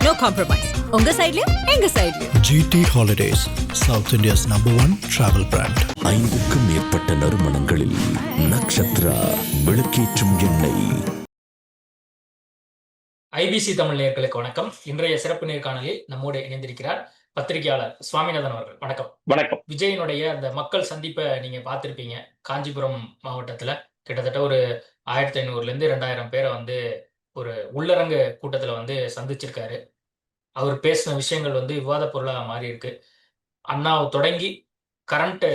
No compromise. உங்க சைடுலயும் எங்க சைடுலயும். GT Holidays, South India's #1 travel brand. 5க்கும் மேற்பட்ட நறுமணங்களில் நக்ஷத்ரா விளக்கேற்றும் எண்ணெய். ஐபிசி தமிழ் நேயர்களுக்கு வணக்கம். இன்றைய சிறப்பு நேர்காணலில் நம்மோடு இணைந்திருக்கிறார் பத்திரிகையாளர் சுவாமிநாதன் அவர்கள். வணக்கம். வணக்கம். விஜயனுடைய அந்த மக்கள் சந்திப்பை நீங்க பார்த்திருப்பீங்க. காஞ்சிபுரம் மாவட்டத்துல கிட்டத்தட்ட ஒரு 1500 2000 பேரை ஒரு உள்ளரங்க கூட்டத்துல சந்திச்சிருக்காரு. அவர் பேசின விஷயங்கள் விவாத பொருளா மாறி இருக்கு. அண்ணாவை தொடங்கி கரண்ட்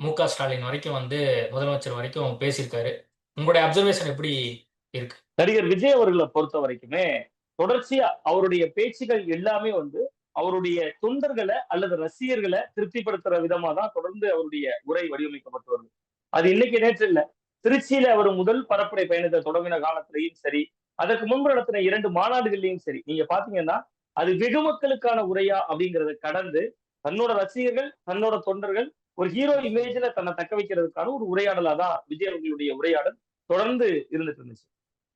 மு.க. ஸ்டாலின் வரைக்கும் முதலமைச்சர் வரைக்கும் பேசியிருக்காரு. உங்களுடைய அப்சர்வேஷன் எப்படி இருக்கு? நடிகர் விஜய் அவர்களை பொறுத்த வரைக்குமே தொடர்ச்சியா அவருடைய பேச்சுகள் எல்லாமே அவருடைய தொண்டர்களை அல்லது ரசிகர்களை திருப்திப்படுத்துற விதமா தான் தொடர்ந்து அவருடைய உரை வடிவமைக்கப்பட்டு வருது. அது இன்னைக்கு நேற்று இல்ல. திருச்சியில அவர் முதல் பரப்புரை பயணத்தை தொடங்கின காலத்திலையும் சரி, அதற்கு முன்பு நடத்தின 2 மாநாடுகள்லையும் சரி, நீங்க பாத்தீங்கன்னா அது வெகு மக்களுக்கான உரையா அப்படிங்கறத கடந்து தன்னோட ரசிகர்கள், தன்னோட தொண்டர்கள் ஒரு ஹீரோ இமேஜ்ல தன்னை தக்க வைக்கிறதுக்கான ஒரு உரையாடலா தான் விஜய் அவர்களுடைய உரையாடல் தொடர்ந்து இருந்துட்டு இருந்துச்சு.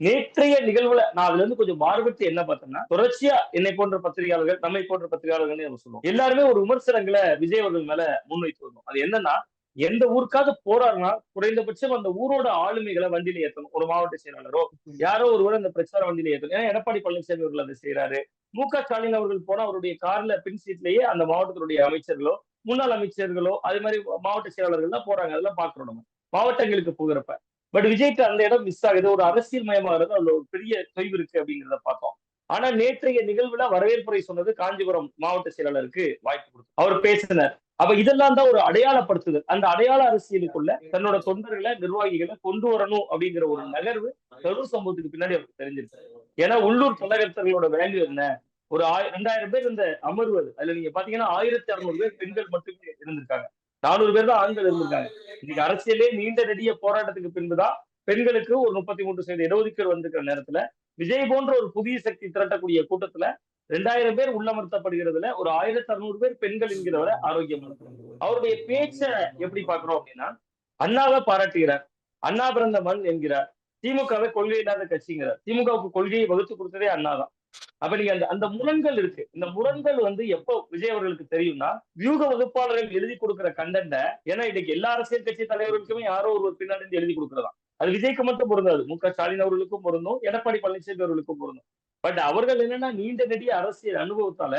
நேற்றைய நிகழ்வுல நான் அதுல இருந்து கொஞ்சம் மாறுபட்டு என்ன பார்த்தேன்னா, தொடர்ச்சியா என்னை போன்ற பத்திரிகையாளர்கள், நம்மை போன்ற பத்திரிகையாளர்கள் நம்ம சொல்லுவோம், எல்லாருமே ஒரு விமர்சனங்களை விஜய் அவர்கள் மேல முன்வைத்து வந்தோம். அது என்னன்னா, எந்த ஊருக்காவது போறாருன்னா குறைந்தபட்சம் அந்த ஊரோட ஆளுமைகளை வண்டியில ஏற்றணும். ஒரு மாவட்ட செயலாளரோ யாரோ ஒருவர் அந்த பிரச்சார வண்டியில ஏற்றணும். ஏன்னா எடப்பாடி பழனிசாமி அவர்கள் அதை செய்யறாரு. மு.க. ஸ்டாலின் அவர்கள் போனா அவருடைய கார்ல பின் சீட்லயே அந்த மாவட்டத்தினுடைய அமைச்சர்களோ, முன்னாள் அமைச்சர்களோ, அது மாதிரி மாவட்ட செயலாளர்கள் தான் போறாங்க. அதெல்லாம் பாக்குறோம் நம்ம மாவட்டங்களுக்கு போகிறப்ப. பட் விஜய்க்கு அந்த இடம் மிஸ் ஆகுது. ஒரு அரசியல் மயமாகிறது அதுல ஒரு பெரிய தொய்வு இருக்கு அப்படிங்கிறத பார்த்தோம். ஆனா நேற்றைய நிகழ்வுல வரவேற்புரை சொன்னது காஞ்சிபுரம் மாவட்ட செயலாளருக்கு வாய்ப்பு கொடுத்து அவர் பேசினார். அப்ப இதெல்லாம் தான் ஒரு அடையாளப்படுத்துதல். அந்த அடையாள அரசியலுக்குள்ள தன்னோட தொண்டர்களை, நிர்வாகிகளை கொண்டு வரணும் அப்படிங்கிற ஒரு நகர்வு கரூர் சம்பவத்துக்கு பின்னாடி அவருக்கு தெரிஞ்சிருக்கு. ஏன்னா உள்ளூர் தலைவர்களோட வேல்யூ என்ன? ஒரு 2000 பேர் இந்த அமர்வு. அதுல நீங்க பாத்தீங்கன்னா 1600 பேர் பெண்கள் மட்டுமே இருந்திருக்காங்க. 400 பேர் தான் ஆண்கள் இருந்திருக்காங்க. இன்னைக்கு அரசியலே நீண்ட நெடிய போராட்டத்துக்கு பின்புதான் பெண்களுக்கு ஒரு 33% இடஒதுக்கீடு வந்திருக்கிற நேரத்துல விஜய் போன்ற ஒரு புதிய சக்தி திரட்டக்கூடிய கூட்டத்துல 2000 பேர் உள்ளமர்த்தப்படுகிறதுல ஒரு 1600 பேர் பெண்கள் என்கிறவரை ஆரோக்கியமான அவருடைய பேச்ச எப்படி பாக்குறோம் அப்படின்னா, அண்ணாவை பாராட்டுகிறார், அண்ணா பிறந்த மண் என்கிறார், திமுகவை கொள்கை இல்லாத கட்சிங்கிறார். திமுகவுக்கு கொள்கையை வகுத்து கொடுத்ததே அண்ணாதான். அப்ப நீங்க அந்த முரண்கள் இருக்கு. இந்த முரண்கள் எப்போ விஜய் அவர்களுக்கு தெரியும்னா, வியூக வகுப்பாளர்கள் எழுதி கொடுக்கிற கண்டென்ட, ஏன்னா இன்னைக்கு எல்லா அரசியல் கட்சி தலைவர்களுக்குமே யாரோ ஒரு பின்னாடி எழுதி கொடுக்கிறதா. அது விஜய்க்கு மட்டும் பொருந்தாது. மு.க. ஸ்டாலின் அவர்களுக்கும் பொருந்தும், எடப்பாடி பழனிசாமி அவர்களுக்கும் பொருந்தும். பட் அவர்கள் என்னன்னா நீண்ட நெடிய அரசியல் அனுபவத்தால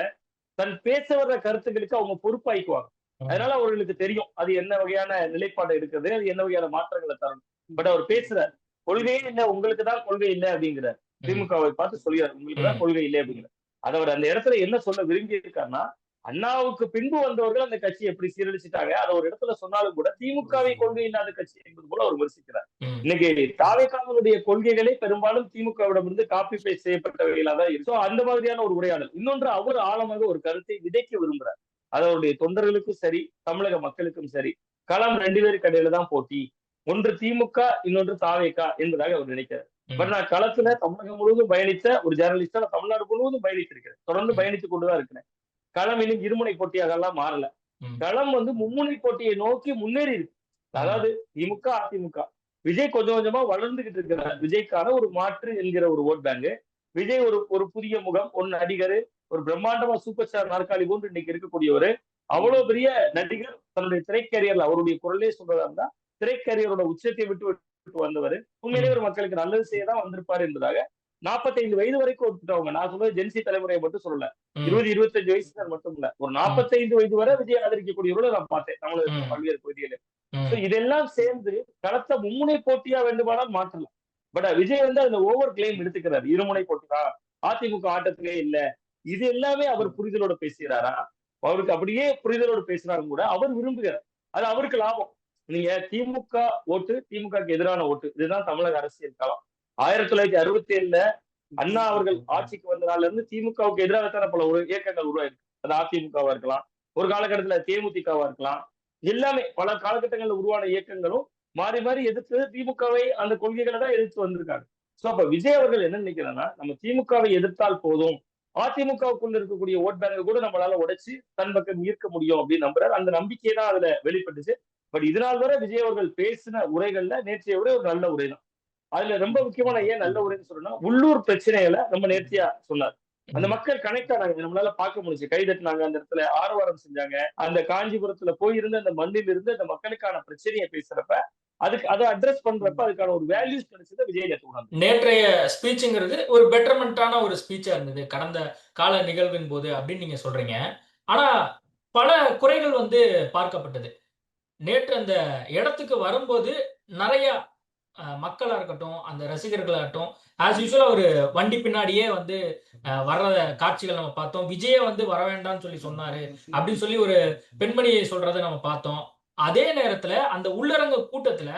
தன் பேச வர்ற கருத்துக்களுக்கு அவங்க பொறுப்பாய்க்குவாங்க. அதனால அவர்களுக்கு தெரியும் அது என்ன வகையான நிலைப்பாடு இருக்குது, அது என்ன வகையான மாற்றங்களை தரணும். பட் அவர் பேசுறார், கொள்கையே இல்லை, உங்களுக்கு தான் கொள்கை இல்லை அப்படிங்கிறார். திமுகவை பார்த்து சொல்கிறார், உங்களுக்கு தான் கொள்கை இல்லை அப்படிங்கிறார். அதை அவர் அந்த இடத்துல என்ன சொல்ல விரும்பி இருக்காருன்னா, அண்ணாவுக்கு பின்பு வந்தவர்கள் அந்த கட்சி எப்படி சீரழிச்சிட்டாங்க அதை ஒரு இடத்துல சொன்னாலும் கூட திமுகவை கொள்கை இல்லாத கட்சி என்பது போல அவர் விமர்சிக்கிறார். இன்னைக்கு தாவேகாவினுடைய கொள்கைகளே பெரும்பாலும் திமுகவிடமிருந்து காப்பி பேஸ்ட் செய்யப்பட்டவைகளா தான் இருக்கும். அந்த மாதிரியான ஒரு உரையாடல். இன்னொன்று, அவர் ஆழமாக ஒரு கருத்தை விதைக்க விரும்புறார். அது அவருடைய தொண்டர்களுக்கும் சரி, தமிழக மக்களுக்கும் சரி, களம் 2 பேருக்கு இடையில தான் போட்டி. ஒன்று திமுக, இன்னொன்று தாவேகா என்பதாக அவர் நினைக்கிறார். பட் நான் களத்துல தமிழகம் முழுவதும் பயணித்த ஒரு ஜேர்னலிஸ்டா நான் தமிழ்நாடு முழுவதும் பயணித்திருக்கிறேன். தொடர்ந்து பயணித்துக் கொண்டுதான் இருக்கிறேன். களம் இன்னும் இருமுனை போட்டியாக எல்லாம் மாறல. களம் மும்முனை போட்டியை நோக்கி முன்னேறி இருக்கு. அதாவது திமுக, அதிமுக. விஜய் கொஞ்சம் கொஞ்சமா வளர்ந்துகிட்டு இருக்கிறார். விஜய்க்கான ஒரு மாற்று என்கிற ஒரு ஓட் பேங்க். விஜய் ஒரு புதிய முகம், ஒரு நடிகர், ஒரு பிரம்மாண்டமா சூப்பர் ஸ்டார் நாற்காலி போன்று இன்னைக்கு இருக்கக்கூடியவர். அவ்வளவு பெரிய நடிகர். தன்னுடைய திரைக்கரியர்ல அவருடைய குரலே சொல்றதா இருந்தா திரைக்கரியரோட உச்சத்தை விட்டு வந்தவர். உண்மையிலேயே ஒரு மக்களுக்கு நல்லது செய்யதான் வந்திருப்பாரு என்பதாக 45 வயது வரைக்கும் ஒத்துட்டவங்க. நான் சொல்றது ஜென்சி தலைமுறையை மட்டும் சொல்லல. 20-25 வயசு மட்டும் இல்ல, ஒரு 45 வயது வரை விஜய் ஆதரிக்கக்கூடியவர்கள் நான் பார்த்தேன் தமிழக பல்வேறு பகுதிகளில். இதெல்லாம் சேர்ந்து களத்தை மும்முனை போட்டியா வேண்டுமானால் மாற்றலாம். பட் விஜய் அதுல ஓவர் கிளைம் எடுத்துக்கிறார். இருமுனை போட்டிதான், அதிமுக ஆட்டத்திலே இல்ல, இது எல்லாமே அவர் புரிதலோட பேசுகிறாரா? அவருக்கு அப்படியே புரிதலோடு பேசினாலும் கூட அவர் விரும்புகிறார். அது அவருக்கு லாபம். நீங்க திமுக ஓட்டு, திமுகக்கு எதிரான ஓட்டு, இதுதான் தமிழக அரசியல் களம். 1967ல அண்ணா அவர்கள் ஆட்சிக்கு வந்த நாள்ல இருந்து திமுகவுக்கு எதிராகத்தான பல இயக்கங்கள் உருவாயிருக்கு. அது அதிமுகவா இருக்கலாம், ஒரு காலகட்டத்துல தேமுதிகவா இருக்கலாம். எல்லாமே பல காலகட்டங்கள்ல உருவான இயக்கங்களும் மாறி மாறி எதிர்த்து திமுகவை அந்த கொள்கைகளை தான் எதிர்த்து வந்திருக்காங்க. சோ அப்ப விஜய் அவர்கள் என்ன நினைக்கிறாங்கன்னா, நம்ம திமுகவை எதிர்த்தால் போதும், அதிமுகவுக்குள்ள இருக்கக்கூடிய ஓட் பேங்கை கூட நம்மளால உடைச்சு தன் பக்கம் ஈர்க்க முடியும் அப்படின்னு நம்புறாரு. அந்த நம்பிக்கை தான் அதுல வெளிப்பட்டுச்சு. பட் இதனால் வரை விஜய் அவர்கள் பேசின உரைகள்ல நேற்றைய உரை ஒரு நல்ல உரை தான். அதுல ரொம்ப முக்கியமான ஏன் நல்ல உரைன்னு சொல்லணும்னா, உள்ளூர் பிரச்சனைகளை ரொம்ப நேர்த்தியா சொன்னார். அந்த மக்கள் கனெக்ட் ஆனாங்க, நம்மளால பார்க்க முடிஞ்சு, கை தட்டினாங்க, அந்த இடத்துல ஆரவாரம் செஞ்சாங்க. அந்த காஞ்சிபுரத்துல போயிருந்து அந்த மண்ணில் இருந்து அந்த மக்களுக்கான பிரச்சனையை பேசுறப்ப அதுக்கு அதை அட்ரஸ் பண்றப்ப அதுக்கான ஒரு வேல்யூஸ் கிடைச்சது விஜய் நேத்து உணர்ந்து. நேற்றைய ஸ்பீச்சுங்கிறது ஒரு பெட்டர்மெண்டான ஒரு ஸ்பீச்சா இருந்தது கடந்த கால நிகழ்வின் போது அப்படின்னு நீங்க சொல்றீங்க. ஆனா பல குறைகள் வந்து பார்க்கப்பட்டது. நேற்று அந்த இடத்துக்கு வரும்போது நிறைய மக்களா இருக்கட்டும், அந்த ரசிகர்களாகட்டும், ஆஸ் யூசுவல் ஒரு வண்டி பின்னாடியே வந்து வர்ற காட்சிகள் நம்ம பார்த்தோம். விஜய வந்து வர வேண்டாம்னு சொல்லி சொன்னாரு அப்படின்னு சொல்லி ஒரு பெண்மணியை சொல்றதை நம்ம பார்த்தோம். அதே நேரத்துல அந்த உள்ளரங்க கூட்டத்துல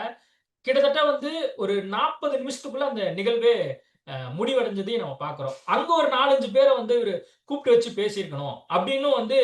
கிட்டத்தட்ட வந்து ஒரு 40 நிமிஷத்துக்குள்ள அந்த நிகழ்வே முடிவடைஞ்சதையும் நம்ம பார்க்கிறோம். அங்க ஒரு 4, 5 பேரை வந்து இவரு கூப்பிட்டு வச்சு பேசியிருக்கணும் அப்படின்னும் வந்து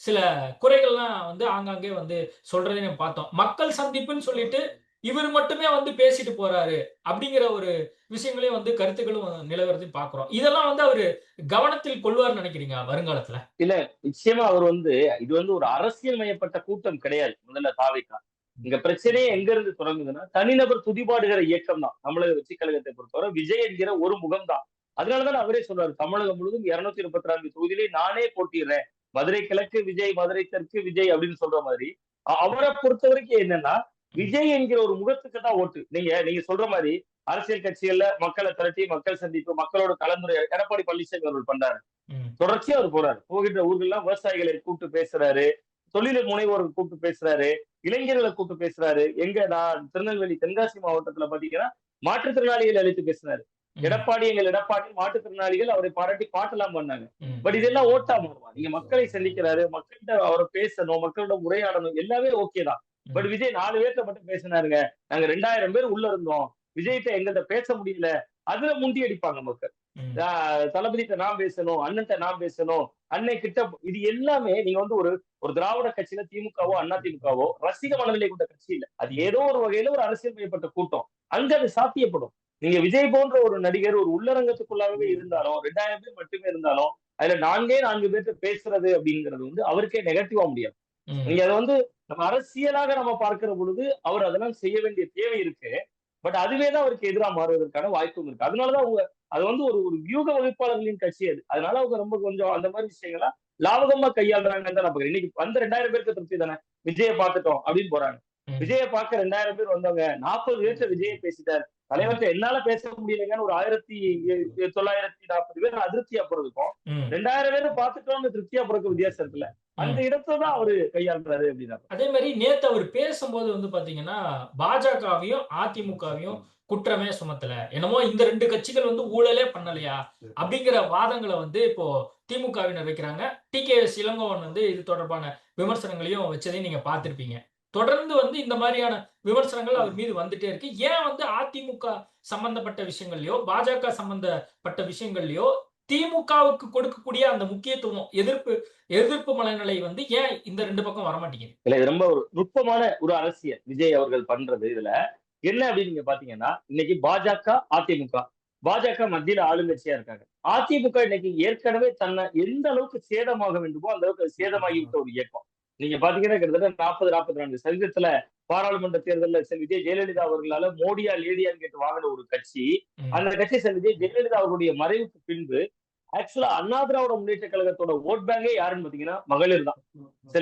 சில குறைகள்லாம் வந்து ஆங்காங்கே வந்து சொல்றதையும் நம்ம பார்த்தோம். மக்கள் சந்திப்புன்னு சொல்லிட்டு இவர் மட்டுமே வந்து பேசிட்டு போறாரு அப்படிங்கிற ஒரு விஷயங்களையும் வந்து கருத்துக்களும் நிலவரத்தையும் பார்க்கிறோம். இதெல்லாம் வந்து அவரு கவனத்தில் கொள்வார்னு நினைக்கிறீங்க வருங்காலத்துல? இல்ல, நிச்சயமா அவர் வந்து இது வந்து ஒரு அரசியல் மயப்பட்ட கூட்டம் கிடையாது. முதல்ல தாவேகா இங்க பிரச்சனையே எங்க இருந்து தொடங்குதுன்னா, தனிநபர் துதிபாடுகிற இயக்கம் தான் தமிழக வெற்றி கழகத்தை பொறுத்தவரை. விஜய் என்கிற ஒரு முகம் தான். அதனாலதான் அவரே சொல்றாரு, தமிழகம் முழுவதும் 234 தொகுதியிலே நானே போட்டிடுறேன். மதுரை கிழக்கு விஜய், மதுரை தெற்கு விஜய் அப்படின்னு சொல்ற மாதிரி அவரை பொறுத்த வரைக்கும் என்னன்னா, விஜய் என்கிற ஒரு முகத்துக்கு தான் ஓட்டு. நீங்க சொல்ற மாதிரி அரசியல் கட்சிகள்ல மக்களை திரட்டி மக்கள் சந்திப்பு, மக்களோட கலந்துரையாடல் எடப்பாடி பழனிசாமி அவர்கள் பண்றாரு. தொடர்ச்சியா அவர் போறாரு. போகின்ற ஊர்கள்லாம் விவசாயிகளை கூப்பிட்டு பேசுறாரு, தொழில் முனைவோர்கள் கூப்பிட்டு பேசுறாரு, இளைஞர்களை கூப்பிட்டு பேசுறாரு. நான் திருநெல்வேலி தென்காசி மாவட்டத்துல பாத்தீங்கன்னா மாற்றுத்திறனாளிகள் அழைத்து பேசினாரு. எங்கள் எடப்பாடி மாற்றுத்திறனாளிகள் அவரை பாராட்டி பாட்டெல்லாம் பண்ணாங்க. பட் இதெல்லாம் ஓட்டா மாறுமா? நீங்க மக்களை சந்திக்கிறாரு, மக்கள்கிட்ட அவரை பேசணும், மக்களோட உரையாடணும், எல்லாமே ஓகே தான். பட் விஜய் 4 பேர்த்த மட்டும் பேசினாருங்க. நாங்க 2000 பேர் உள்ள இருந்தோம், விஜய்கிட்ட எங்கள்கிட்ட பேச முடியல, அதுல முண்டி அடிப்பாங்க மக்கள். தளபதிட்ட நான் பேசணும், அண்ணன்ட்ட நான் பேசணும், அன்னை கிட்ட. இது எல்லாமே நீங்க வந்து ஒரு திராவிட கட்சியில திமுகவோ அண்ணா திமுகவோ ரசிக மனநிலை கொண்ட கட்சி இல்ல. அது ஏதோ ஒரு வகையில ஒரு அரசியல் மையப்பட்ட கூட்டம். அங்க அது சாத்தியப்படும். நீங்க விஜய் போன்ற ஒரு நடிகர் ஒரு உள்ளரங்கத்துக்குள்ளாகவே இருந்தாலும் 2000 பேர் மட்டுமே இருந்தாலும் அதுல 4 பேர்த்த பேசுறது அப்படிங்கிறது வந்து அவருக்கே நெகட்டிவா முடியாது. நீங்க அதை வந்து நம்ம அரசியலாக நம்ம பார்க்கிற பொழுது அவர் அதெல்லாம் செய்ய வேண்டிய தேவை இருக்கு. பட் அதுவேதான் அவருக்கு எதிராக மாறுவதற்கான வாய்ப்பும் இருக்கு. அதனாலதான் அவங்க அது வந்து ஒரு ஒரு வியூக வகுப்பாளர்களின் கட்சி அது. அதனால அவங்க ரொம்ப கொஞ்சம் அந்த மாதிரி விஷயங்களா லாபகமா கையாளுறாங்கன்னு தான் நான் இன்னைக்கு வந்த 2000 பேருக்கு திருப்தி தானே, விஜய பார்த்துட்டோம் அப்படின்னு போறாங்க. விஜய பார்க்க 2000 பேர் வந்தவங்க 40 பேர்த்த விஜய பேசிட்டார், தலைவர்கிட்ட என்னால பேச முடியலைங்கன்னு ஒரு 1940 பேர் அதிருப்தியா போறதுக்கும் 2000 பேரும் பார்த்துட்டோம்னு திருப்தியா போறதுக்கு வித்தியாசம் இருக்குல்ல. அந்த இடத்தான் அவரு கையாளுறாரு அப்படின்னா. அதே மாதிரி நேத்து அவர் பேசும்போது வந்து பாத்தீங்கன்னா பாஜகவையும் அதிமுகவையும் குற்றமே சுமத்தல, என்னமோ இந்த 2 கட்சிகள் வந்து ஊழலே பண்ணலையா அப்படிங்கிற வாதங்களை வந்து இப்போ திமுகவினர் வைக்கிறாங்க. டிகேஎஸ் இளங்கோவன் வந்து இது தொடர்பான விமர்சனங்களையும் வச்சதையும் நீங்க பார்த்திருப்பீங்க. தொடர்ந்து வந்து இந்த மாதிரியான விமர்சனங்கள் அவர் மீது வந்துட்டே இருக்கு. ஏன் வந்து அதிமுக சம்பந்தப்பட்ட விஷயங்கள்லயோ பாஜக சம்பந்தப்பட்ட விஷயங்கள்லயோ திமுகவுக்கு கொடுக்கக்கூடிய அந்த முக்கியத்துவம், எதிர்ப்பு மனநிலை வந்து ஏன் இந்த 2 பக்கம் வரமாட்டேங்குது? இல்ல, இது ரொம்ப ஒரு நுட்பமான ஒரு அரசியல் விஜய் அவர்கள் பண்றது. இதுல என்ன அப்படின்னு நீங்க பாத்தீங்கன்னா, இன்னைக்கு பாஜக பாஜக மத்தியில ஆளுங்கட்சியா இருக்காங்க. அதிமுக இன்னைக்கு ஏற்கனவே தன்னை எந்த அளவுக்கு சேதமாக வேண்டுமோ அந்த அளவுக்கு சேதமாகிவிட்ட ஒரு இயக்கம். நீங்க பாத்தீங்கன்னா கிட்டத்தட்ட 40-44% பாராளுமன்ற தேர்தலில் விஜய் ஜெயலலிதா அவர்களால மோடியா லேடியான்னு கேட்டு வாங்கின ஒரு கட்சி. அந்த கட்சி விஜய் ஜெயலலிதா அவர்களுடைய மறைவுக்கு பின்பு ஆக்சுவலா அண்ணா திராவிட முன்னேற்ற கழகத்தோட ஓட் பேங்கே யாருன்னு பாத்தீங்கன்னா மகளிர் தான்.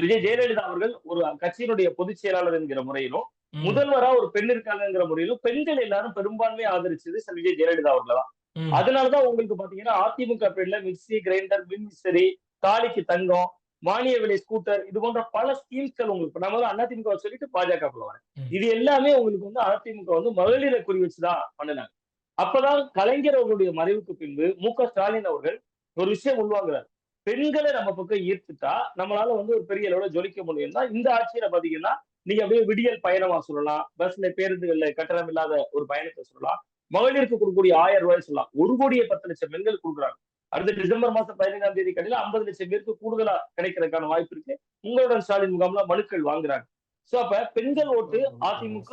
விஜய் ஜெயலலிதா அவர்கள் ஒரு கட்சியினுடைய பொதுச் செயலாளர் என்கிற முறையிலும் முதல்வரா ஒரு பெண் இருக்காங்கிற முறையிலும் பெண்கள் எல்லாரும் பெரும்பான்மையை ஆதரிச்சது விஜய் ஜெயலலிதா அவர்கள் தான். அதனாலதான் உங்களுக்கு பாத்தீங்கன்னா அதிமுக பெண்ல மிக்சி, கிரைண்டர், மின்விசிறி, தாலிக்கு தங்கம், மானிய விலை ஸ்கூட்டர், இது போன்ற பல ஸ்கீம்ஸ்கள் உங்களுக்கு நம்ம அதிமுக சொல்லிட்டு பாஜக வரேன். இது எல்லாமே உங்களுக்கு வந்து அதிமுக வந்து மகளிரை குறி வச்சுதான் பண்ணினாங்க. அப்பதான் கலைஞர் அவர்களுடைய மறைவுக்கு பின்பு மு.க.ஸ்டாலின் அவர்கள் ஒரு விஷயம் உள்வாங்குறாரு. பெண்களை நம்ம பக்கம் ஈர்த்துட்டா நம்மளால வந்து ஒரு பெரிய அளவுல ஜொலிக்க முடியும்னா இந்த ஆட்சியில பாத்தீங்கன்னா நீங்க அப்படியே விடியல் பயணமா சொல்லலாம், பஸ்ல பேருந்துகள்ல கட்டணம் இல்லாத ஒரு பயணத்தை சொல்லலாம், மகளிருக்கு கொடுக்கக்கூடிய 1000 ரூபாய் சொல்லலாம். 1,10,00,000 பெண்கள் கொடுக்குறாங்க. அடுத்த டிசம்பர் மாசம் 15ஆம் தேதி கடையில 50 லட்சம் பேருக்கு கூடுதலா கிடைக்கிறதுக்கான வாய்ப்பு இருக்கு. உங்களுடன் ஸ்டாலின் முகாம்ல மனுக்கள் வாங்குறாங்க. சோ அப்ப பெண்கள் ஓட்டு அதிமுக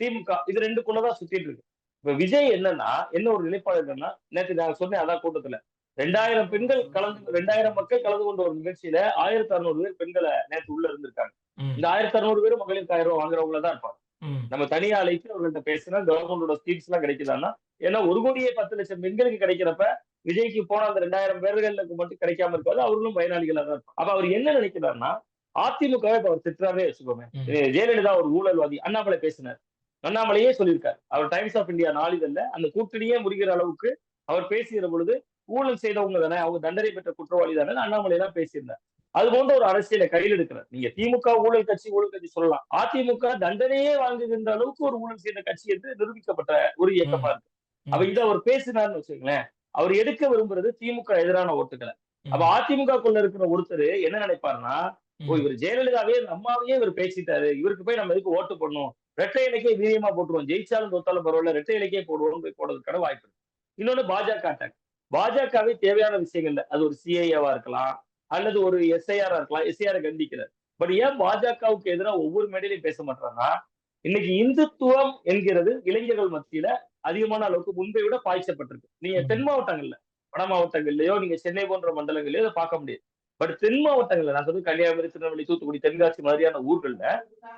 திமுக இது 2க்குள்ளதான் சுத்திட்டு இருக்கு. இப்ப விஜய் என்னன்னா என்ன ஒரு நிலைப்பாடு என்னன்னா, நேற்று நான் சொன்னேன் அதான் கூட்டத்துல 2000 பெண்கள் 2000 மக்கள் கலந்து கொண்ட ஒரு நிகழ்ச்சியில 1600 பேர் பெண்களை நேற்று உள்ள இருந்திருக்காங்க. இந்த 1600 பேரும் மகளிருக்கு 1000 ரூபாய் வாங்குறவங்களதான் இருப்பாங்க. ம். நம்ம தனியா அழைத்து அவர்கள்ட்ட பேசினா கவர்மெண்டோட ஸ்கீம்ஸ் எல்லாம் கிடைக்குதான்னா, ஏன்னா 1,10,00,000 பெண்களுக்கு கிடைக்கிறப்ப விஜய்க்கு போன அந்த 2000 பேர்களுக்கு மட்டும் கிடைக்காம இருக்காது, அவர்களும் பயனாளிகளா தான் இருப்பாங்க. அப்ப அவர் என்ன நினைக்கிறாருன்னா, அதிமுகவை இப்ப அவர் திட்டுறாரே வச்சுக்கோங்க. ம். ஜெயலலிதா ஒரு ஊழல்வாதி, அண்ணாமலை பேசினார். அண்ணாமலையே சொல்லியிருக்காரு. அவர் டைம்ஸ் ஆஃப் இந்தியா நாளிதழ்ல அந்த கூட்டணியே முறிகிற அளவுக்கு அவர் பேசுகிற பொழுது, ஊழல் செய்தவங்க தானே, அவங்க தண்டனை பெற்ற குற்றவாளி தானே அண்ணாமலை எல்லாம் பேசியிருந்தார். அது போன்ற ஒரு அரசியலை கையில் எடுக்கிறார். நீங்க திமுக ஊழல் கட்சி சொல்லலாம். அதிமுக தண்டனையே வாங்குகின்ற அளவுக்கு ஒரு ஊழல் செய்த கட்சி என்று நிரூபிக்கப்பட்ட ஒரு இயக்கமா ம். இருக்கு. அப்ப இதை அவர் பேசினார்னு வச்சுக்கோங்களேன், அவர் எடுக்க விரும்புறது திமுக எதிரான ஓட்டுகளை. அப்ப ம். அதிமுகக்குள்ள இருக்கிற ஒருத்தர் என்ன நினைப்பாருன்னா, ஓ ம். இவர் ஜெயலலிதாவே அம்மாவையே இவர் பேசிட்டாரு, இவருக்கு போய் நம்ம எதுக்கு ஓட்டு போடணும், இரட்டை இலக்கே வீரியமா போட்டுருவோம், ஜெயிச்சாலும் தோத்தாலும் பரவாயில்ல, இரட்டை இலக்கே போடுவோம் போய் போடுறதுக்கான வாய்ப்பு இருக்கு. இன்னொன்னு பாஜக அட்டாக். பாஜகவே தேவையான விஷயங்கள்ல அது ஒரு சிஐஏவா இருக்கலாம், அல்லது ஒரு எஸ்ஐஆரா இருக்கலாம். எஸ்ஐஆரை கண்டிக்கிறார். பட் ஏன் பாஜகவுக்கு எதிராக ஒவ்வொரு மேடையிலையும் பேச மாட்டாங்கன்னா, இன்னைக்கு இந்துத்துவம் என்கிறது இளைஞர்கள் மத்தியில அதிகமான அளவுக்கு முன்பை விட பாய்ச்சப்பட்டிருக்கு. நீங்க தென் ம். மாவட்டங்கள்ல, வட மாவட்டங்கள்லயோ, நீங்க சென்னை போன்ற மண்டலங்கள்லயோ இதை பார்க்க முடியாது. பட் தென் மாவட்டங்கள்ல நான் சொல்றது கன்னியாகுமரி, திருநெல்வேலி, தூத்துக்குடி, தென்காசி மாதிரியான ஊர்கள்ல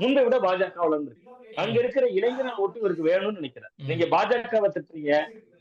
முன்பை விட பாஜக வளர்ந்துருக்கு. அங்க இருக்கிற இளைஞர்கள் ஓட்டு இவருக்கு வேணும்னு நினைக்கிறார். நீங்க பாஜகவை திட்டுறீங்க,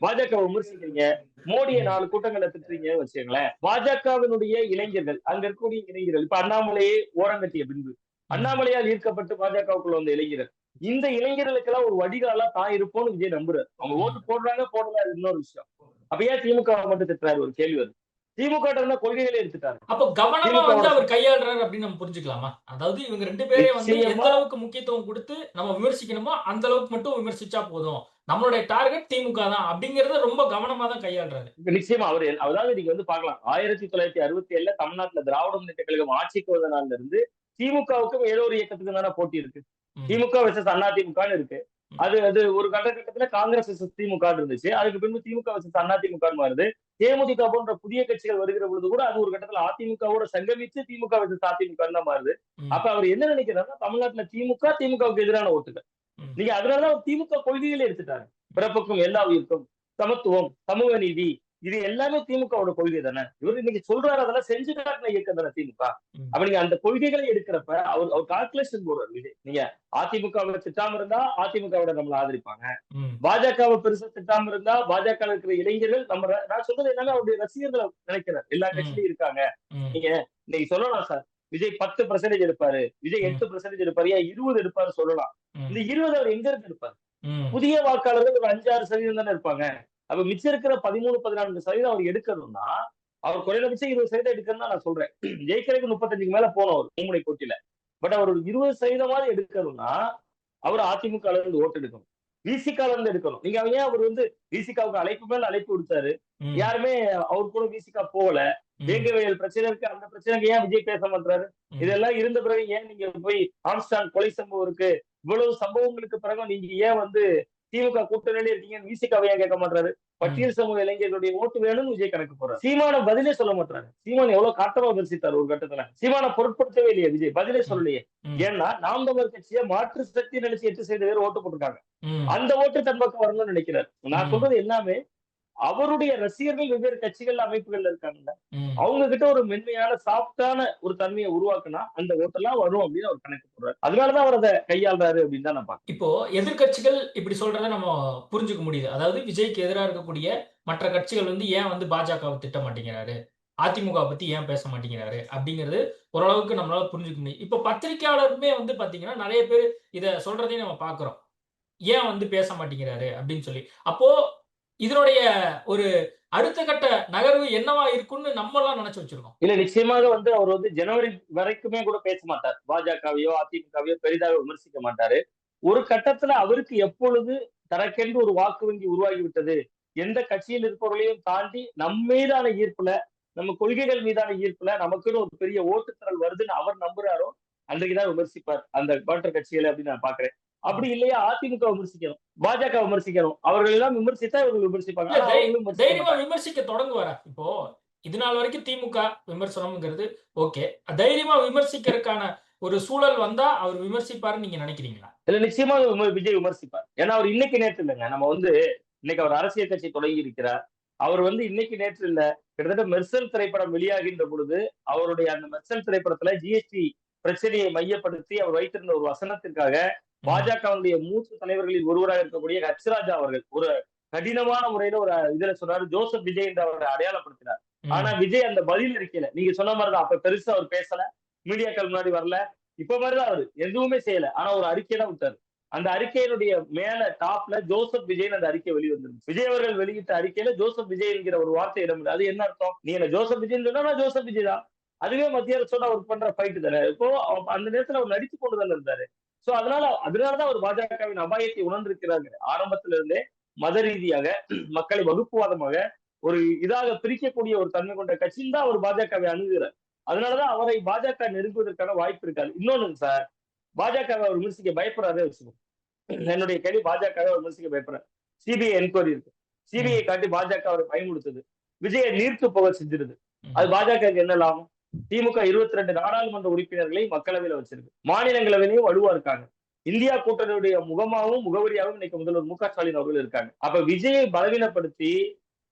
பாஜகவை விமர்சிக்கிறீங்க, மோடியை 4 கூட்டங்களை திட்டுறீங்கன்னு வச்சுக்கோங்களேன். பாஜகவினுடைய இளைஞர்கள், அங்க இருக்கக்கூடிய இளைஞர்கள், இப்ப அண்ணாமலையை ஓரங்கட்டிய பின்பு, அண்ணாமலையால் ஈர்க்கப்பட்டு பாஜகவுக்குள்ள வந்த இளைஞர்கள், இந்த இளைஞர்களுக்கெல்லாம் ஒரு வடிகாலா தான் இருப்போம்னு விஜய் நம்புறாரு. அவங்க ஓட்டு போடுறாங்க போடல அது இன்னொரு விஷயம். அப்ப ஏன் திமுக மட்டும் திட்டுறாரு? ஒரு கேள்வி வருது. திமுக இருந்த கொள்கைகளே எடுத்துட்டாரு. அப்போ கவனமா வந்து திமுக அவர் கையாளுறாரு அப்படின்னு நம்ம புரிஞ்சுக்கலாமா? அதாவது இவங்க 2 பேரையும் வந்து எந்த நிச்சயமா அளவுக்கு முக்கியத்துவம் குடுத்து நம்ம விமர்சிக்கணுமோ, அந்த அளவுக்கு மட்டும் விமர்சிச்சா போதும். நம்மளுடைய டார்கெட் திமுக தான் அப்படிங்கிறத ரொம்ப கவனமா தான் கையாளுறாரு. நிச்சயமா அவர் அதாவது நீங்க வந்து பார்க்கலாம். 1967 தமிழ்நாட்டுல திராவிட முன்னேற்ற கழகம் ஆட்சிக்கு வந்த நாள்ல இருந்து திமுகவுக்கும் ஏதோ ஒரு இயக்கத்துக்கு தானே போட்டி இருக்கு. ம். திமுக வெர்சஸ் அதிமுகன்னு இருக்கு. அது அது ஒரு காலகட்டத்துல காங்கிரஸ் வெர்சஸ் திமுக இருந்துச்சு. அதுக்கு பின்பு திமுக வெர்சஸ் அதிமுக வருது. தேமுதிக போன்ற புதிய கட்சிகள் வருகிற பொழுது கூட அது ஒரு கட்டத்துல அதிமுகவோட சங்கமித்து திமுக வெர்சஸ் அதிமுக தான் மாறுது. ம். அப்ப அவர் என்ன நினைக்கிறாருன்னா, தமிழ்நாட்டுல திமுகவுக்கு எதிரான ஓட்டுகள். ம். நீங்க அதனாலதான் அவர் திமுக கொள்கைகளே எடுத்துட்டாரு. பிறப்புக்கும் எல்லா உயிருக்கும், சமத்துவம், சமூக நீதி, இது எல்லாமே திமுகவோட கொள்கை தானே. இவர் இன்னைக்கு சொல்றாரு, அதெல்லாம் செஞ்சு காட்டின இயக்கம் தானே திமுக. ம். அப்ப நீங்க அந்த கொள்கைகளை எடுக்கிறப்ப அவர் கால்குலேஷன் போடுறாரு விஜய். நீங்க அதிமுகவை திட்டாம இருந்தா அதிமுகவோட நம்மள ஆதரிப்பாங்க, ம். பாஜகவை பெருசா திட்டாம இருந்தா பாஜக இருக்கிற இளைஞர்கள் நம்ம நான் சொல்றது எல்லாமே அவருடைய ரசிகர்களை நினைக்கிறார். எல்லா ம். கட்சியிலும் இருக்காங்க. ம். நீங்க இன்னைக்கு சொல்லலாம் சார், விஜய் 10% எடுப்பாரு, விஜய் ம். 8% எடுப்பாரு, ஏன் 20 எடுப்பாரு சொல்லலாம். ம். இந்த 20 அவர் எங்க இருந்து எடுப்பாரு? ம். புதிய வாக்காளர்கள் ஒரு 5-6% தானே இருப்பாங்க. அப்ப மிச்சம் இருக்கிற 13-14% அவர் எடுக்கணும்னா, அவர் குறைந்தபட்சம் 20% எடுக்கணும்னு தான் நான் சொல்றேன். ஜெயிக்கிறதுக்கு 35க்கு மேல போனோம் அவர் மும்முனை போட்டியில. பட் அவர் ஒரு 20% எடுக்கணும்னா, அவர் அதிமுகல இருந்து ஓட்டு எடுக்கணும். விசிகால இருந்து எடுக்கணும். நீங்க ஏன் அவர் வந்து விசிகாவுக்கு அழைப்பு மேல அழைப்பு விடுத்தாரு. ம். யாருமே அவர் கூட விசிகா போகல. ம். வேங்கவேல் பிரச்சனை இருக்கு, அந்த பிரச்சனைக்கு ஏன் விஜய் பேச மாட்டாரு? ம். இதெல்லாம் இருந்த பிறகு ஏன் நீங்க போய் ஆம்ஸ்டாங் கொலை சம்பவம் இருக்கு, இவ்வளவு சம்பவங்களுக்கு பிறகு நீங்க ஏன் வந்து திமுக கூட்டணியிலே இருக்கீங்கன்னு விசிகாவை ஏன் கேட்க மாட்டாரு? பட்டியல் சமூக இளைஞர்களுடைய ஓட்டு வேணும்னு விஜய் கணக்கு போறாரு. சீமான பதிலே சொல்ல மாட்டாரு. சீமான் எவ்வளவு காட்டமா பேசிட்டாரு ஒரு கட்டத்துல. சீமான பொருட்படுத்தவே இல்லையே விஜய், பதிலே சொல்லலையே. ம். ஏன்னா நாம் தமிழர் கட்சியை மாற்று சக்தி நினைச்சு 8% பேர் ஓட்டு போட்டிருக்காங்க. ம். அந்த ஓட்டு தன் பக்கம் வரணும்னு நினைக்கிறார். நான் ம். சொல்றது எல்லாமே அவருடைய ரசிகர்கள் வெவ்வேறு கட்சிகள் அமைப்புகள்ல இருக்காங்கல்ல, ம். அவங்க கிட்ட ஒரு மென்மையான சாஃப்டான ஒரு தன்மையை உருவாக்குனா அந்த ஓட்டெல்லாம் வரும் அப்படின்னு அவர் கணக்கு போடுறாரு. அதனாலதான் அவர் அதை கையாளுறாரு அப்படின்னு தான் நான் பாக்கிறேன். இப்போ எதிர்க்கட்சிகள் இப்படி சொல்றத நம்ம புரிஞ்சுக்க முடியுது. அதாவது விஜய்க்கு எதிரா இருக்கக்கூடிய மற்ற கட்சிகள் வந்து ஏன் வந்து பாஜகவை திட்ட மாட்டேங்கிறாரு, அதிமுக பத்தி ஏன் பேச மாட்டேங்கிறாரு அப்படிங்கிறது ஓரளவுக்கு நம்மளால புரிஞ்சுக்க முடியும். இப்போ பத்திரிகையாளருமே வந்து பாத்தீங்கன்னா நிறைய பேர் இத சொல்றதையும் நம்ம பாக்குறோம். ஏன் வந்து பேச மாட்டேங்கிறாரு அப்படின்னு சொல்லி. அப்போ இதனுடைய ஒரு அடுத்த கட்ட நகர்வு என்னவா இருக்கும்னு நம்மலாம் நினைச்சு வச்சிருக்கோம். இல்ல நிச்சயமாக வந்து அவர் வந்து ஜனவரி வரைக்குமே கூட பேச மாட்டார். பாஜகவையோ அதிமுகவையோ பெரிதாக விமர்சிக்க மாட்டாரு. ஒரு கட்டத்துல அவருக்கு எப்பொழுது தனக்கென்று ஒரு வாக்கு வங்கி உருவாகி விட்டது, எந்த கட்சியில் இருப்பவர்களையும் தாண்டி நம் மீதான ஈர்ப்புல, நம்ம கொள்கைகள் மீதான ஈர்ப்புல நமக்குன்னு ஒரு பெரிய ஓட்டுத்திரள் வருதுன்னு அவர் நம்புறாரோ அன்றைக்குதான் விமர்சிப்பார் அந்த மாற்று கட்சிகளை அப்படின்னு நான் பாக்குறேன். அப்படி இல்லையா அதிமுக விமர்சிக்கணும், பாஜக விமர்சிக்கணும். அவர்கள் எல்லாம் விமர்சித்தா இவர்கள் விமர்சிப்பாங்க. இல்ல ஆனா அவர்களும் விமர்சிக்க தைரியமா மாட்டாங்க. விமர்சிக்க தொடங்குவாரா? இப்போ இது நாள் வரைக்கும் திமுக விமர்சனம்ங்கிறது ஓகே. தைரியமா விமர்சிக்கிறதுக்கான ஒரு சூழல் வந்தா அவர் விமர்சிப்பாருன்னு நீங்க நினைக்கிறீங்களா? இதுல நிச்சயமா விஜய் விமர்சிப்பார். ஏன்னா அவர் இன்னைக்கு நேற்று இல்லைங்க. நம்ம வந்து இன்னைக்கு அவர் அரசியல் கட்சி தொடங்கி இருக்கிறார். அவர் வந்து இன்னைக்கு நேற்று இல்ல, கிட்டத்தட்ட மெர்சல் திரைப்படம் வெளியாகின்ற பொழுது அவருடைய அந்த மெர்சல் திரைப்படத்துல ஜிஎஸ்டி பிரச்சனையை மையப்படுத்தி அவர் வைத்திருந்த ஒரு வசனத்திற்காக பாஜகவுடைய மூத்த தலைவர்களில் ஒருவராக இருக்கக்கூடிய ஹெச் ராஜா அவர்கள் ஒரு கடினமான முறையில ஒரு இதுல சொன்னாரு, ஜோசப் விஜய் என்று அவரை அடையாளப்படுத்தினார். ஆனா விஜய் அந்த பதில் அறிக்கையில நீங்க சொன்ன மாதிரிதான், அப்ப பெருசா அவர் பேசல, மீடியாக்கள் முன்னாடி வரல, இப்ப மாதிரிதான் அவரு எதுவுமே செய்யல. ஆனா ஒரு அறிக்கை தான் விட்டாரு. அந்த அறிக்கையினுடைய மேல டாப்ல ஜோசப் விஜய் அந்த அறிக்கை வெளிவந்திருந்துச்சு. விஜய் அவர்கள் வெளியிட்ட அறிக்கையில ஜோசப் விஜய் என்கிற ஒரு வார்த்தை இடம். அது என்ன அர்த்தம்? நீ என்ன ஜோசப் விஜய் சொன்னா நான் ஜோசப் விஜய் தான். அதுவே மத்திய அரசோட அவர் பண்ற ஃபைட் தானே. இப்போ அந்த நேரத்துல அவர் நடித்து கொண்டு தானே இருந்தாரு. சோ அதனாலதான் அவர் பாஜகவின் அபாயத்தை உணர்ந்திருக்கிறாங்க. ஆரம்பத்தில இருந்தே மத ரீதியாக மக்களை வகுப்புவாதமாக ஒரு இதாக பிரிக்கக்கூடிய ஒரு தன்மை கொண்ட கட்சியில் தான் அவர் பாஜகவை அணுகுகிறார். அதனாலதான் அவரை பாஜக நெருங்குவதற்கான வாய்ப்பு இருக்காது. இன்னொன்னு சார், பாஜகவை அவர் விமர்சிக்க பயப்படுறாரு வச்சுக்கோங்க. என்னுடைய கேள்வி, பாஜகவை அவர் விமர்சிக்க பயப்படுறாரு. சிபிஐ என்கொயரி இருக்கு. சிபிஐ காட்டி பாஜக அவரை பயமுடுத்துது, விஜயை நீர்த்து போக செஞ்சிருது. அது பாஜகவுக்கு என்ன லாபம்? திமுக 22 நாடாளுமன்ற உறுப்பினர்களை மக்களவையில வச்சிருக்கு, மாநிலங்களவையிலையும் வலுவா இருக்காங்க. இந்தியா கூட்டணியுடைய முகமாகவும் முகவரியாகவும் இன்னைக்கு முதல்வர் மு க ஸ்டாலின் அவர்கள் இருக்காங்க. அப்ப விஜயை பலவீனப்படுத்தி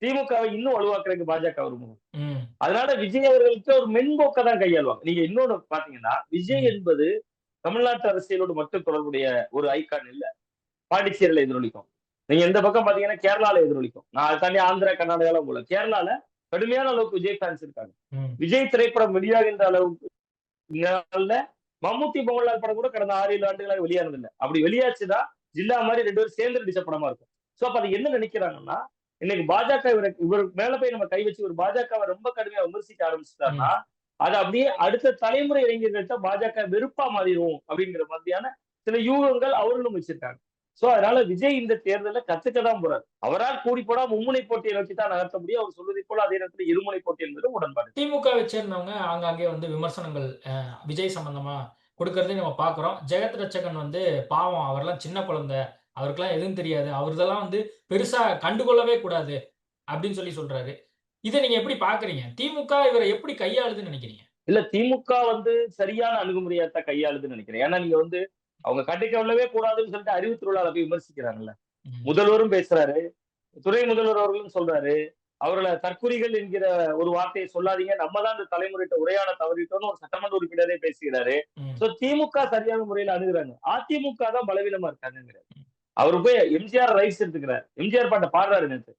திமுகவை இன்னும் வலுவாக்குறதுக்கு பாஜக வருவாங்க. அதனால விஜய் அவர்களுக்கு ஒரு மென்போக்க தான் கையாளுவாங்க. நீங்க இன்னொன்னு பாத்தீங்கன்னா, விஜய் என்பது தமிழ்நாட்டு அரசியலோடு மட்டும் தொடர்புடைய ஒரு ஐக்கான் இல்ல. பாண்டிச்சேரியில எதிரொலிக்கும், நீங்க எந்த பக்கம் பாத்தீங்கன்னா கேரளால எதிரொலிக்கும். நான் அதை தாண்டி ஆந்திரா கர்நாடகால போல, கேரளால கடுமையான அளவுக்கு விஜய் ஃபேன்ஸ் இருக்காங்க. விஜய் திரைப்படம் வெளியாகின்ற அளவுக்கு மம்முட்டி மோகன்லால் படம் கூட கடந்த 6-7 ஆண்டுகளாக வெளியானது இல்லை. அப்படி வெளியாச்சுதான் ஜில்லா மாதிரி 2 பேரும் சேர்ந்து நடிச்ச படமா இருக்கும். சோ அப்ப அது என்ன நினைக்கிறாங்கன்னா, இன்னைக்கு பாஜக இவர் மேல போய் நம்ம கை வச்சு ஒரு பாஜகவை ரொம்ப கடுமையா விமர்சிக்க ஆரம்பிச்சுட்டாருன்னா, அது அப்படியே அடுத்த தலைமுறை இளைஞர்கள்ட்ட பாஜக வெறுப்பா மாறிடும் அப்படிங்கிற மாதிரியான சில யூகங்கள் அவர்களும் வச்சிருக்காங்க. சோ அதனால விஜய் இந்த தேர்தலை கத்துக்கதான் போறாரு. அவரால் கூடி போடா மும்முனை போட்டியை நோக்கி தான் நகர்த்த முடியும். அவர் சொல்வதை போல அதே நேரத்தில் இருமுனை போட்டி என்பது உடன்பாடு. திமுகவை சேர்ந்தவங்க ஆங்காங்கே வந்து விமர்சனங்கள் விஜய் சம்பந்தமா கொடுக்கறதையும் நம்ம பாக்குறோம். ஜெகத் ரட்சகன் வந்து பாவம், அவர்லாம் சின்ன குழந்தை, அவருக்கெல்லாம் எதுவும் தெரியாது, அவர்தெல்லாம் வந்து பெருசா கண்டுகொள்ளவே கூடாது அப்படின்னு சொல்றாரு. இதை நீங்க எப்படி பாக்குறீங்க? திமுக இவரை எப்படி கையாளுதுன்னு நினைக்கிறீங்க? இல்ல, திமுக வந்து சரியான அணுகுமுறையாத்தான் கையாளுதுன்னு நினைக்கிறேன். ஏன்னா நீங்க வந்து அவங்க கண்டுக்கொள்ளவே கூடாதுன்னு சொல்லிட்டு அறிவு திருவிழாவை போய் விமர்சிக்கிறாங்கல்ல. முதல்வரும் பேசுறாரு, துணை முதல்வர் அவர்களும் சொல்றாரு, அவர்களை தற்குறிகள் என்கிற ஒரு வார்த்தையை சொல்லாதீங்க, நம்ம தான் இந்த தலைமுறையிட்ட உரையாட தவறிட்டோம்னு ஒரு சட்டமன்ற உறுப்பினரே பேசுகிறாரு. சோ திமுக சரியான முறையில அணுகுறாங்க, அதிமுக தான் பலவீனமா இருக்காங்க. அவரு போய் எம்ஜிஆர் ரைஸ் எடுத்துக்கிறார், எம்ஜிஆர் பாட்டை பாடுறாரு. நேற்று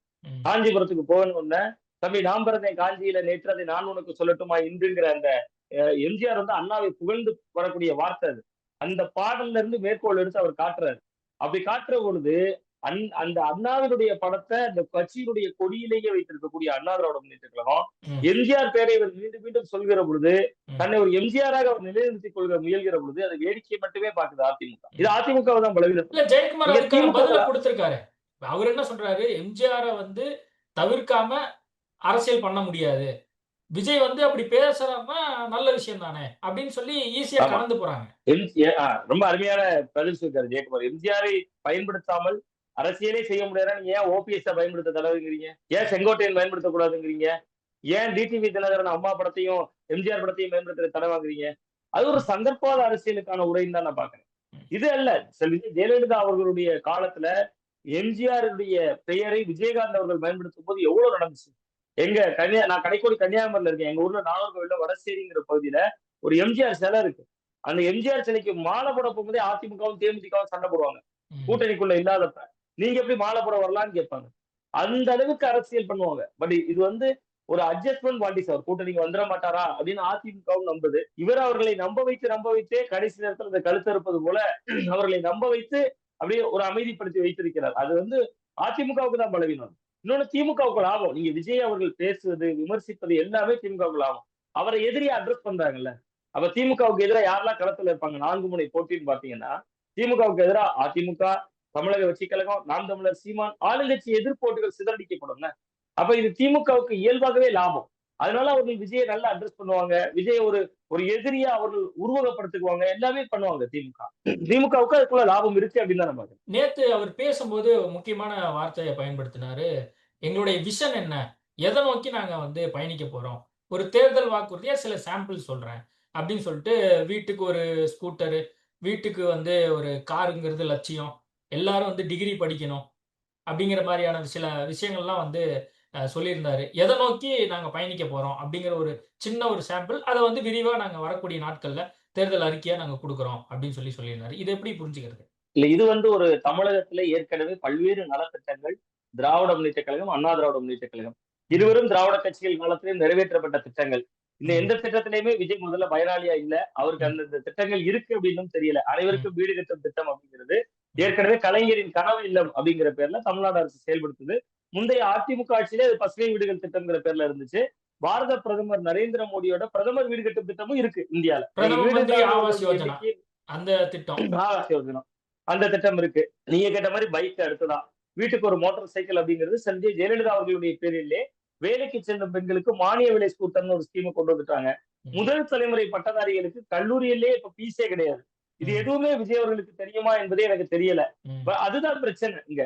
காஞ்சிபுரத்துக்கு போகணும்னு, தம்பி நான் பிறந்தேன் காஞ்சியில, நேற்று அதை நான் உனக்கு சொல்லட்டுமா இன்றுங்கிற அந்த எம்ஜிஆர் வந்து அண்ணாவை புகழ்ந்து வரக்கூடிய வார்த்தை அது. அந்த பாடல்ல இருந்து மேற்கோள் எடுத்து அவர் காட்டுறாரு. அப்படி காட்டுற பொழுது அந்த அண்ணாவினுடைய படத்தை அந்த கட்சியினுடைய கொடியிலேயே வைத்திருக்கக்கூடிய அண்ணா திராவிட முன்னேற்ற கழகம் எம்ஜிஆர் பேரை இவர் மீண்டும் மீண்டும் சொல்கிற பொழுது, தன்னை ஒரு எம்ஜிஆராக அவர் நிலைநிறுத்திக் கொள்கிற முயல்கிற பொழுது அது வேடிக்கை மட்டுமே பாக்குது அதிமுக. இது அதிமுக தான் பலவீனம். இல்ல, ஜெயக்குமார் பதில கொடுத்திருக்காரு. அவர் என்ன சொல்றாரு, எம்ஜிஆர வந்து தவிர்க்காம அரசியல் பண்ண முடியாது, விஜய் வந்து அப்படி பேசுறாருன்னா நல்ல விஷயம் தானே அப்படின்னு சொல்லி ஈஸியா கடந்து போறாங்க. ரொம்ப அருமையான பதில் சொல்லிருக்காரு ஜெயக்குமார். எம்ஜிஆரை பயன்படுத்தாமல் அரசியலே செய்ய முடியாது. நீங்க ஏன் ஓபிஎஸ் பயன்படுத்த தலைவருங்கிறீங்க? ஏன் செங்கோட்டையன் பயன்படுத்தக்கூடாதுங்கிறீங்க? ஏன் டிடிவி தினகரன் அம்மா படத்தையும் எம்ஜிஆர் படத்தையும் பயன்படுத்துற தலைவாங்கிறீங்க? அது ஒரு சந்தர்ப்பாத அரசியலுக்கான உரைன்னு தான் நான் பாக்குறேன். இது அல்ல, ஜெயலலிதா அவர்களுடைய காலத்துல எம்ஜிஆருடைய பெயரை விஜயகாந்த் அவர்கள் பயன்படுத்தும் போது எவ்வளவு நடந்துச்சு. நான் கடைக்கோடி கன்னியாகுமரியில இருக்கேன். எங்க ஊர்ல நாகர்கோவில்ல வடசேரிங்கிற பகுதியில ஒரு எம்ஜிஆர் சிலை இருக்கு. அந்த எம்ஜிஆர் சிலைக்கு மாலை போட போகும்போதே அதிமுகவும் தேமுதிகவும் சண்டை போடுவாங்க, கூட்டணிக்குள்ள இல்லாதப்ப. நீங்க எப்படி மாலை போட வரலாம்னு கேட்பாங்க. அந்த அளவுக்கு அரசியல் பண்ணுவாங்க. பட் இது வந்து ஒரு அட்ஜஸ்ட்மெண்ட் பாலிடிக்ஸ். அவர் கூட்டணிக்கு வந்துட மாட்டாரா அப்படின்னு அதிமுகவும் நம்புது. இவர் அவர்களை நம்ப வைத்தே கடைசி நேரத்தில் இந்த கழுத்தறுப்பது போல அவர்களை நம்ப வைத்து அப்படியே ஒரு அமைதிப்படுத்தி வைத்திருக்கிறார். அது வந்து அதிமுகவுக்கு தான் பலவீனம். இன்னொன்னு திமுகவுக்கு லாபம். நீங்க விஜய் அவர்கள் பேசுவது விமர்சிப்பது எல்லாமே திமுகவுக்கு லாபம். அவரை எதிரியா அட்ரஸ் பண்றாங்கல்ல. அப்ப திமுகவுக்கு எதிராக யாரெல்லாம் களத்துல இருப்பாங்க 4 முனை போட்டின்னு பாத்தீங்கன்னா, திமுகவுக்கு எதிராக அதிமுக, தமிழக வெற்றிக் கழகம், நாம் தமிழர், சீமான், ஆளுங்கட்சி எதிர்ப்போட்டுகள் சிதறடிக்கப்படும். அப்ப இது திமுகவுக்கு இயல்பாகவே லாபம். அதனால அவர்கள் விஜயை நல்லா அட்ரஸ் பண்ணுவாங்க. விஜய் ஒரு எதிரியா அவர்கள் உருவகப்படுத்துக்குவாங்க, எல்லாமே பண்ணுவாங்க திமுகவுக்கு அதுக்குள்ள லாபம் இருக்கு அப்படின்னு தான் நம்ம. நேத்து அவர் பேசும்போது முக்கியமான வார்த்தையை பயன்படுத்தினாரு. எங்களுடைய விஷன் என்ன, எதை நோக்கி நாங்க வந்து பயணிக்க போறோம், ஒரு தேர்தல் வாக்குறுதியா சில சாம்பிள் சொல்றேன் அப்படின்னு சொல்லிட்டு, வீட்டுக்கு ஒரு ஸ்கூட்டரு, வீட்டுக்கு வந்து ஒரு காருங்கிறது லட்சியம், எல்லாரும் வந்து டிகிரி படிக்கணும் அப்படிங்கிற மாதிரியான சில விஷயங்கள்லாம் வந்து சொல்லியிருந்தாரு. எதை நோக்கி நாங்க பயணிக்க போறோம் அப்படிங்கிற ஒரு சின்ன ஒரு சாம்பிள், அதை வந்து விரிவா நாங்க வரக்கூடிய நாட்கள்ல தேர்தல் அறிக்கையா நாங்க கொடுக்குறோம் அப்படின்னு சொல்லியிருந்தாரு. இதை எப்படி புரிஞ்சுக்கிறது? இல்ல இது வந்து ஒரு தமிழகத்திலே ஏற்கனவே பல்வேறு நலத்திட்டங்கள் திராவிட முன்னேற்ற கழகம், அண்ணா திராவிட முன்னேற்ற கழகம் இருவரும் திராவிட கட்சிகள் காலத்திலே நிறைவேற்றப்பட்ட திட்டங்கள். இந்த எந்த திட்டத்திலையுமே விஜய் முதல்ல பயனாளியா இல்ல. அவருக்கு அந்த திட்டங்கள் இருக்கு அப்படின்னு தெரியல. அனைவருக்கும் வீடு கட்டும் திட்டம் அப்படிங்கிறது ஏற்கனவே கலைஞரின் கனவு இல்லம் அப்படிங்கிற பேர்ல தமிழ்நாடு அரசு செயல்படுத்துது. முந்தைய அதிமுக ஆட்சியிலே அது பசுமை வீடுகள் திட்டம்ங்கிற பேர்ல இருந்துச்சு. பாரத பிரதமர் நரேந்திர மோடியோட பிரதமர் வீடு கட்டும் திட்டமும் இருக்கு இந்தியால. பிரதம மந்திரி வீடு ஆவாஸ் யோஜனா அந்த திட்டம். ஆவாஸ் யோஜனா அந்த திட்டம் இருக்கு. நீங்க கேட்ட மாதிரி பைக் அடுத்ததான் வீட்டுக்கு ஒரு மோட்டார் சைக்கிள் அப்படிங்கிறது செல்வி ஜெயலலிதா அவர்களுடைய பேரிலே வேலைக்கு செல்லும் பெண்களுக்கு மானிய விலை ஸ்கூட்டர்னு ஒரு ஸ்கீமை கொண்டு வந்துட்டாங்க. முதல் தலைமுறை பட்டதாரிகளுக்கு கல்லூரியிலே இப்ப பீஸே கிடையாது. இது எதுவுமே விஜய் அவர்களுக்கு தெரியுமா என்பதே எனக்கு தெரியல. அதுதான் பிரச்சனை இங்க.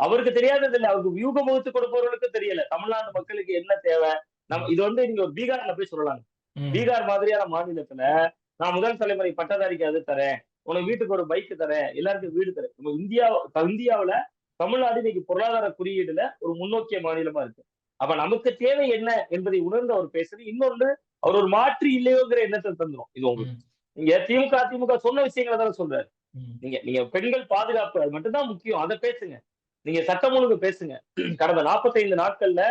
அவருக்கு தெரியாதது இல்லை, அவருக்கு வியூகம் வகுத்து கொடுப்பவர்களுக்கு தெரியல தமிழ்நாட்டு மக்களுக்கு என்ன தேவை. இது வந்து நீங்க ஒரு பீகார்ல போய் சொல்லலாம். பீகார் மாதிரியான மாநிலத்துல நான் முதல் தலைமுறை பட்டதாரிக்கு அது தரேன், உனக்கு வீட்டுக்கு ஒரு பைக் தரேன், எல்லாருக்கும் வீடு தரேன். நம்ம இந்தியாவுல தமிழ்நாடு இன்னைக்கு பொருளாதார குறியீடுல ஒரு முன்னோக்கிய மாநிலமா இருக்கு. அப்ப நமக்கு தேவை என்ன என்பதை உணர்ந்து அவர் பேசுறது. இன்னொன்று, அவர் ஒரு மாற்று இல்லையோங்கிற எண்ணத்தை தந்துரும் இது உங்களுக்கு. நீங்க அதிமுக சொன்ன விஷயங்களை தானே சொல்றாரு. நீங்க பெண்கள் பாதுகாப்பு அது மட்டும்தான் முக்கியம், அதை பேசுங்க. நீங்க சட்டம் ஒழுங்கு பேசுங்க. கடந்த 45 நாட்கள்ல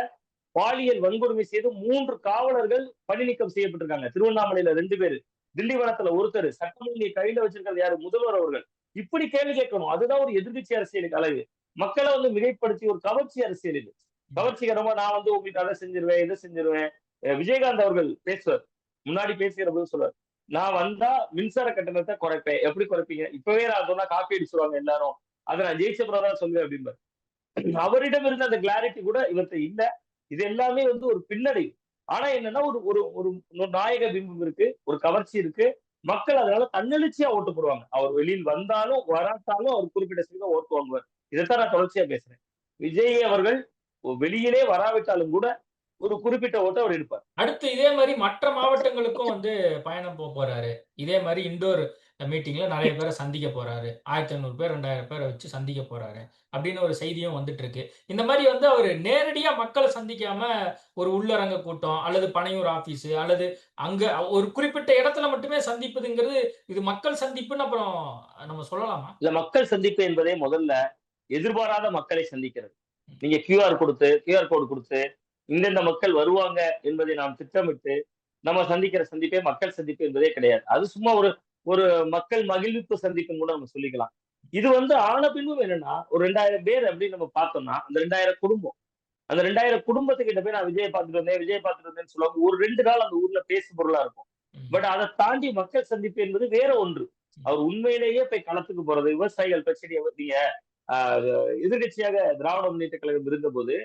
பாலியல் வன்கொடுமை செய்து 3 காவலர்கள் பணி நீக்கம் செய்யப்பட்டிருக்காங்க. திருவண்ணாமலையில 2 பேரு, திண்டிவனத்துல ஒருத்தர். சட்டம் ஒழுங்கை கையில வச்சிருக்கிறது யாரு? முதல்வர் அவர்கள். இப்படி கேள்வி கேட்கணும். அதுதான் ஒரு எதிர்கட்சி அரசியலுக்கு அழகு. மக்களை வந்து மிகைப்படுத்தி ஒரு கவர்ச்சி அரசியல் இது. கவர்ச்சிகரமா நான் வந்து உங்களுக்கு அதை செஞ்சிருவேன், இதை செஞ்சிருவேன். விஜயகாந்த் அவர்கள் பேசுவார், முன்னாடி பேசுகிற போது சொல்றாரு, நான் வந்தா மின்சார கட்டணத்தை குறைப்பேன். எப்படி குறைப்பீங்க? இப்பவே நான் சொன்னா காப்பி அடிச்சுருவாங்க எல்லாரும், அதை நான் ஜெயிச்ச பிறகுதான் சொல்லுவேன் அப்படிம்பாரு. அவரிடம் இருந்த அந்த கிளாரிட்டி கூட இவர்கிட்ட இல்ல. இது எல்லாமே வந்து ஒரு பின்னடைவு. ஆனா என்னன்னா ஒரு ஒரு ஒரு நாயக பிம்பம் இருக்கு, ஒரு கவர்ச்சி இருக்கு. மக்கள் அதனால தன்னெழுச்சியா ஓட்டு போடுவாங்க. அவர் வெளியில் வந்தாலும் வராட்டாலும் அவர் குறிப்பிட்ட சதவீதம் ஓட்டு வாங்குவார். இதைத்தான் நான் தொடர்ச்சியா பேசுறேன். விஜய் அவர்கள் வெளியிலே வராவிட்டாலும் கூட ஒரு குறிப்பிட்ட ஓட்டை அவர் எடுப்பார். அடுத்து இதே மாதிரி மற்ற மாவட்டங்களுக்கும் வந்து பயணம் போறாரு. இதே மாதிரி இண்டோர் மீட்டிங்ல நிறைய பேரை சந்திக்க போறாரு. 1500 பேர் 2000 பேரை வச்சு சந்திக்க போறாரு அப்படின்னு ஒரு செய்தியும் வந்துட்டு இருக்கு. இந்த மாதிரி வந்து அவர் நேரடியா மக்களை சந்திக்காம ஒரு உள்ளரங்க கூட்டம் அல்லது பனையூர் ஆபீஸ் அல்லது அங்க ஒரு குறிப்பிட்ட இடத்துல மட்டுமே சந்திப்புங்கிறது இது மக்கள் சந்திப்புன்னு அப்புறம் நம்ம சொல்லலாமா? இல்ல, மக்கள் சந்திப்பு என்பதே முதல்ல எதிர்பாராத மக்களை சந்திக்கிறது. நீங்க QR கோடு கொடுத்து இந்தெந்த மக்கள் வருவாங்க என்பதை நாம் திட்டமிட்டு நம்ம சந்திக்கிற சந்திப்பே மக்கள் சந்திப்பு என்பதே கிடையாது. அது சும்மா ஒரு ஒரு மக்கள் மகிழ்விப்பு சந்திப்புன்னு கூட நம்ம சொல்லிக்கலாம். இது வந்து ஆன பின்பும் என்னன்னா ஒரு 2000 பேர் அப்படின்னு நம்ம பார்த்தோம்னா அந்த 2000 குடும்பம், அந்த 2000 குடும்பத்துக்கிட்ட போய் நான் விஜய் பார்த்துட்டு வந்தேன்னு சொல்லுவாங்க. ஒரு 2 நாள் அந்த ஊர்ல பேசு பொருளா இருக்கும். பட் அதை தாண்டி மக்கள் சந்திப்பு என்பது வேற ஒன்று. அவர் உண்மையிலேயே போய் களத்துக்கு போறது, விவசாயிகள் பிரச்சனையை நீங்க எதிர்கட்சியாக திராவிட முன்னேற்ற கழகம் இருந்த போது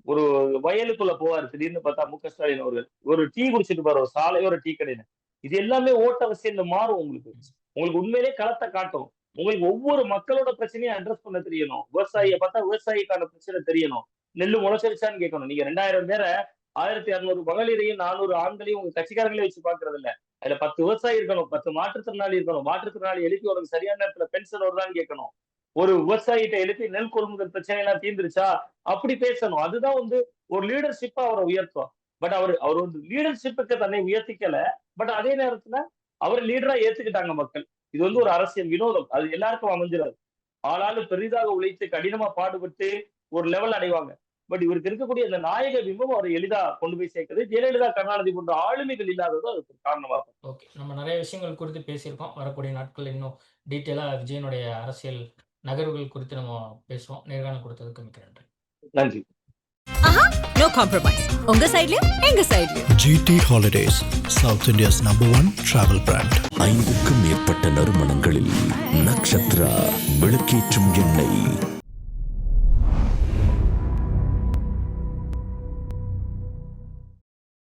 ஒரு வயலுக்குள்ள போவார். திடீர்னு பார்த்தா MK ஸ்டாலின் அவர்கள் ஒரு டீ குடிச்சிட்டு போற ஒரு சாலையோ ஒரு டீ கடையில. இது எல்லாமே ஓட்ட அவசியம் மாறும். உங்களுக்கு உண்மையிலே களத்தை காட்டும். உங்களுக்கு ஒவ்வொரு மக்களோட பிரச்சனையும் அட்ரஸ் பண்ண தெரியணும். விவசாயியை பார்த்தா விவசாயிக்கான பிரச்சனை தெரியணும். நெல்லு முளைச்சிருச்சான்னு கேட்கணும். நீங்க 2000 பேரை 1200 மகளிரையும் 400 ஆண்களையும் உங்க கட்சிக்காரங்களே வச்சு பாக்குறது இல்ல. அதுல 10 விவசாயி இருக்கணும், 10 மாற்றுத்திறனாளி இருக்கணும். மாற்றுத்திறனாளி எழுப்பி உனக்கு சரியான நேரத்துல பென்ஷன் வருதான்னு கேட்கணும். ஒரு விவசாயிட்ட எழுப்பி நெல் கொள்முதல் பிரச்சனை எல்லாம் தீர்ந்துருச்சா அப்படி பேசணும். அதுதான் வந்து ஒரு லீடர்ஷிப்பா அவரை உயர்த்தும். பட் அவர் வந்து லீடர்ஷிப்புக்கு தன்னை உயர்த்திக்கல. பட் அதே நேரத்துல அவர் லீடரா ஏத்துக்கிட்டாங்க மக்கள். இது வந்து ஒரு அரசியல் வினோதம், அது எல்லாருக்கும் அமைஞ்சிடாது. ஆளாலும் பெரிதாக உழைத்து கடினமா பாடுபட்டு ஒரு லெவல் அடைவாங்க. பட் இவருக்கு இருக்கக்கூடிய அந்த நாயக பிம்பம் அவரை எளிதா கொண்டு போய் சேர்க்கிறது. ஜெயலலிதா கருணாநிதி போன்ற ஆளுமைகள் இல்லாததும் அதுக்கு காரணமாகும். ஓகே, நம்ம நிறைய விஷயங்கள் குறித்து பேசியிருக்கோம். வரக்கூடிய நாட்கள் இன்னும் டீட்டெயிலா விஜயனுடைய அரசியல் நகர்வுகள் குறித்து நம்ம பேசுவோம். நேர்காணல் கொடுத்ததுக்கு மிக்க நன்றி. நன்றி. No compromise. உங்க சைடுலயும் எங்க சைடுலயும். GT Holidays, South India's #1 travel brand. 5க்கும் மேற்பட்ட நறுமணங்களில் நக்ஷத்ரா விளக்கேற்றும் எண்ணெய்.